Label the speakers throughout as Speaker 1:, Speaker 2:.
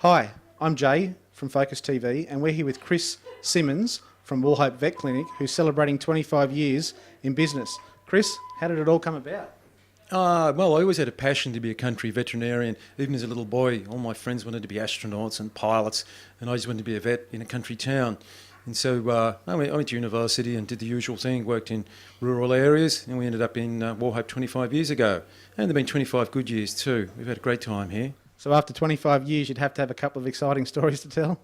Speaker 1: Hi, I'm Jay from FocusTV, and we're here with Chris Simmonds from Wauchope Vet Clinic, who's celebrating 25 years in business. Chris, how did it all come about?
Speaker 2: Well, I always had a passion to be a country veterinarian. Even as a little boy, all my friends wanted to be astronauts and pilots, and I just wanted to be a vet in a country town. And so I went to university and did the usual thing, worked in rural areas, and we ended up in Wauchope 25 years ago. And there have been 25 good years too. We've had a great time here.
Speaker 1: So after 25 years, you'd have to have a couple of exciting stories to tell?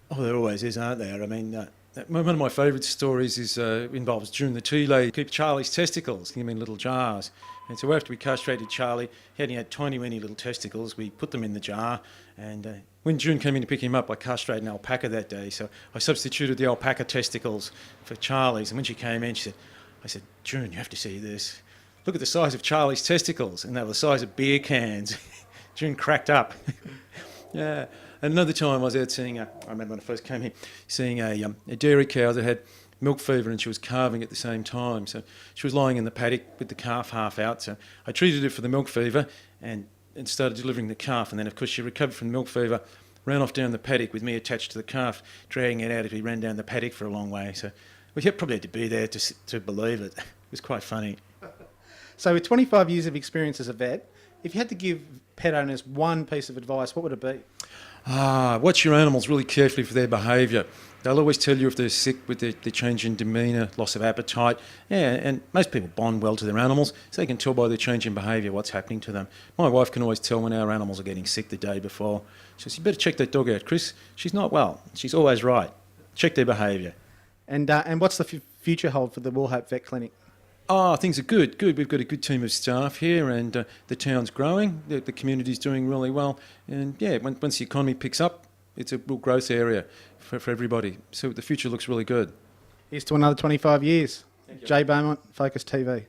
Speaker 2: Oh, there always is, aren't there? I mean, one of my favourite stories is involves during the tea lady keep Charlie's testicles, him in little jars. And so after we castrated Charlie, he had tiny little testicles. We put them in the jar, and when June came in to pick him up, I castrated an alpaca that day. So I substituted the alpaca testicles for Charlie's. And when she came in, I said, June, you have to see this. Look at the size of Charlie's testicles, and they were the size of beer cans. June cracked up. Yeah. And another time I was out seeing, I remember when I first came here, seeing a dairy cow that had milk fever, and she was calving at the same time. So she was lying in the paddock with the calf half out. So I treated it for the milk fever and started delivering the calf. And then, of course, she recovered from the milk fever, ran off down the paddock with me attached to the calf, dragging it out as we ran down the paddock for a long way. So we probably had to be there to believe it. It was quite funny.
Speaker 1: So with 25 years of experience as a vet, if you had to give pet owners one piece of advice, what would it be?
Speaker 2: Watch your animals really carefully for their behaviour. They'll always tell you if they're sick with their change in demeanour, loss of appetite. Yeah, and most people bond well to their animals, so they can tell by their change in behaviour what's happening to them. My wife can always tell when our animals are getting sick the day before. She says, you better check that dog out, Chris. She's not well. She's always right. Check their behaviour.
Speaker 1: And what's the future hold for the Wauchope Vet Clinic?
Speaker 2: Things are good. We've got a good team of staff here, and the town's growing. The community's doing really well. And yeah, once the economy picks up, it's a real growth area for everybody. So the future looks really good.
Speaker 1: Here's to another 25 years. Jay Beaumont, Focus TV.